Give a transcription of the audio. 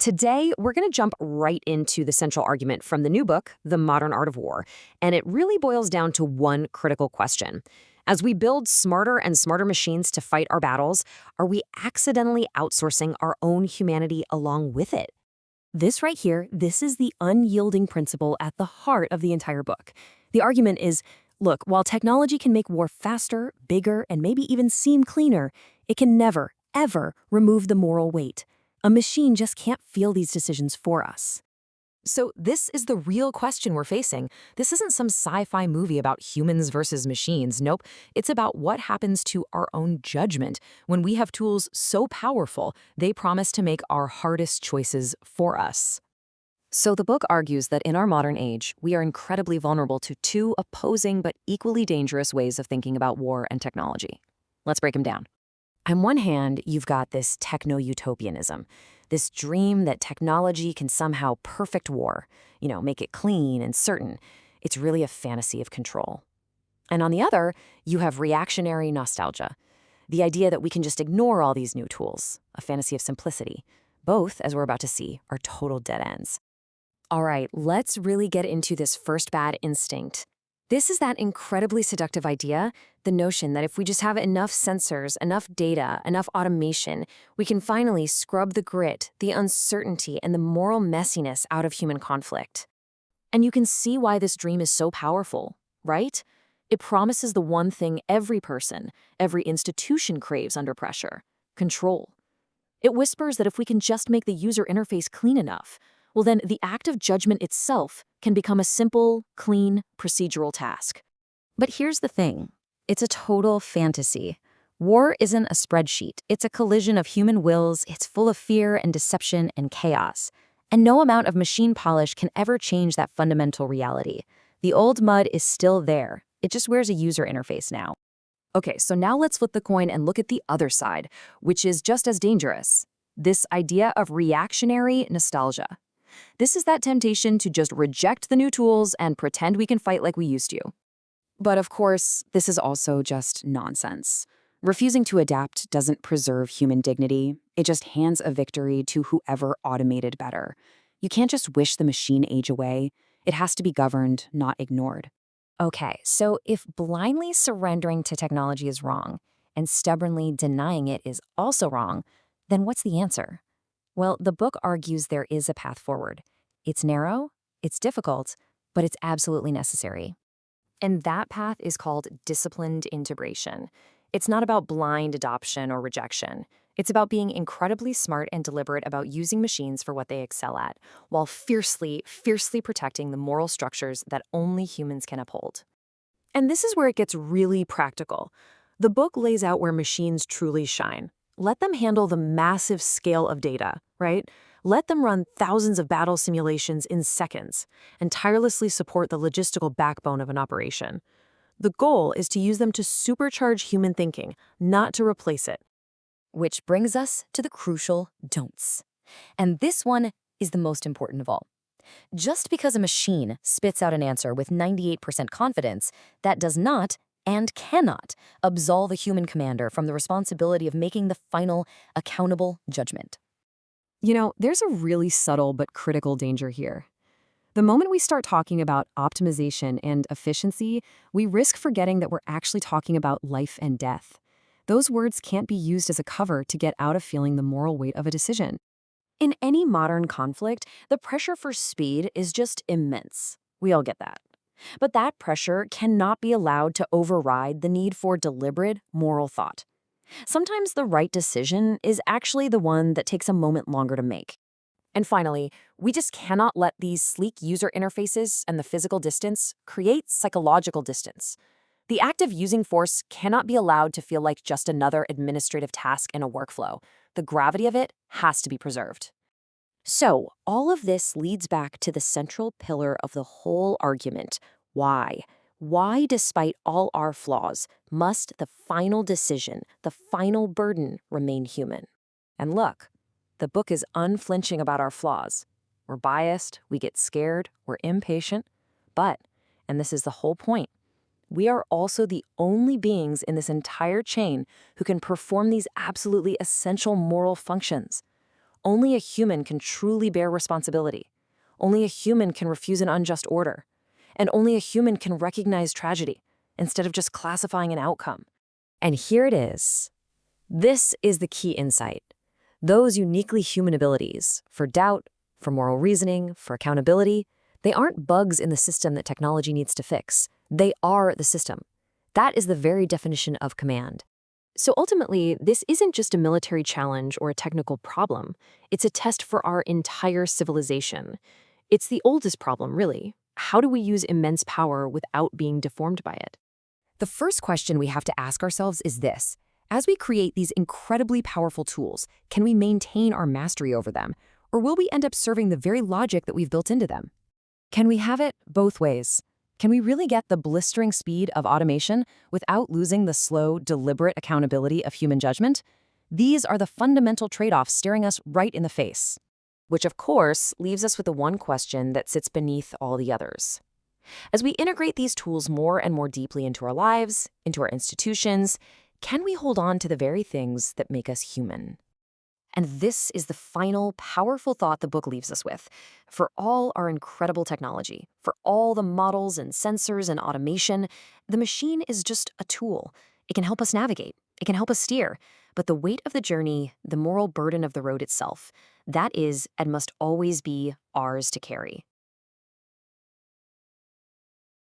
Today, we're going to jump right into the central argument from the new book, The Modern Art of War, and it really boils down to one critical question. As we build smarter and smarter machines to fight our battles, are we accidentally outsourcing our own humanity along with it? This right here, this is the unyielding principle at the heart of the entire book. The argument is, look, while technology can make war faster, bigger, and maybe even seem cleaner, it can never, ever remove the moral weight. A machine just can't feel these decisions for us. So this is the real question we're facing. This isn't some sci-fi movie about humans versus machines. Nope. It's about what happens to our own judgment when we have tools so powerful they promise to make our hardest choices for us. So the book argues that in our modern age, we are incredibly vulnerable to two opposing but equally dangerous ways of thinking about war and technology. Let's break them down. On one hand, you've got this techno-utopianism, this dream that technology can somehow perfect war, make it clean and certain. It's really a fantasy of control. And on the other, you have reactionary nostalgia, the idea that we can just ignore all these new tools, a fantasy of simplicity. Both, as we're about to see, are total dead ends. All right, let's really get into this first bad instinct. This is that incredibly seductive idea, the notion that if we just have enough sensors, enough data, enough automation, we can finally scrub the grit, the uncertainty, and the moral messiness out of human conflict. And you can see why this dream is so powerful, right? It promises the one thing every person, every institution craves under pressure: control. It whispers that if we can just make the user interface clean enough, well then the act of judgment itself can become a simple, clean, procedural task. But here's the thing. It's a total fantasy. War isn't a spreadsheet. It's a collision of human wills. It's full of fear and deception and chaos. And no amount of machine polish can ever change that fundamental reality. The old mud is still there. It just wears a user interface now. Okay, so now let's flip the coin and look at the other side, which is just as dangerous. This idea of reactionary nostalgia. This is that temptation to just reject the new tools and pretend we can fight like we used to. But of course, this is also just nonsense. Refusing to adapt doesn't preserve human dignity. It just hands a victory to whoever automated better. You can't just wish the machine age away. It has to be governed, not ignored. Okay, so if blindly surrendering to technology is wrong, and stubbornly denying it is also wrong, then what's the answer? Well, the book argues there is a path forward. It's narrow, it's difficult, but it's absolutely necessary. And that path is called disciplined integration. It's not about blind adoption or rejection. It's about being incredibly smart and deliberate about using machines for what they excel at, while fiercely protecting the moral structures that only humans can uphold. And this is where it gets really practical. The book lays out where machines truly shine. Let them handle the massive scale of data, right? Let them run thousands of battle simulations in seconds and tirelessly support the logistical backbone of an operation. The goal is to use them to supercharge human thinking, not to replace it. Which brings us to the crucial don'ts. And this one is the most important of all. Just because a machine spits out an answer with 98% confidence, that does not and cannot absolve a human commander from the responsibility of making the final, accountable judgment. There's a really subtle but critical danger here. The moment we start talking about optimization and efficiency, we risk forgetting that we're actually talking about life and death. Those words can't be used as a cover to get out of feeling the moral weight of a decision. In any modern conflict, the pressure for speed is just immense. We all get that. But that pressure cannot be allowed to override the need for deliberate moral thought. Sometimes the right decision is actually the one that takes a moment longer to make. And finally, we just cannot let these sleek user interfaces and the physical distance create psychological distance. The act of using force cannot be allowed to feel like just another administrative task in a workflow. The gravity of it has to be preserved. So, all of this leads back to the central pillar of the whole argument. Why? Why, despite all our flaws, must the final decision, the final burden, remain human? And look, the book is unflinching about our flaws. We're biased, we get scared, we're impatient. But, and this is the whole point, we are also the only beings in this entire chain who can perform these absolutely essential moral functions. Only a human can truly bear responsibility. Only a human can refuse an unjust order. And only a human can recognize tragedy instead of just classifying an outcome. And here it is. This is the key insight. Those uniquely human abilities, for doubt, for moral reasoning, for accountability, they aren't bugs in the system that technology needs to fix. They are the system. That is the very definition of command. So ultimately, this isn't just a military challenge or a technical problem. It's a test for our entire civilization. It's the oldest problem, really. How do we use immense power without being deformed by it? The first question we have to ask ourselves is this. As we create these incredibly powerful tools, can we maintain our mastery over them? Or will we end up serving the very logic that we've built into them? Can we have it both ways? Can we really get the blistering speed of automation without losing the slow, deliberate accountability of human judgment? These are the fundamental trade-offs staring us right in the face. Which, of course, leaves us with the one question that sits beneath all the others. As we integrate these tools more and more deeply into our lives, into our institutions, can we hold on to the very things that make us human? And this is the final, powerful thought the book leaves us with. For all our incredible technology, for all the models and sensors and automation, the machine is just a tool. It can help us navigate. It can help us steer. But the weight of the journey, the moral burden of the road itself, that is and must always be ours to carry.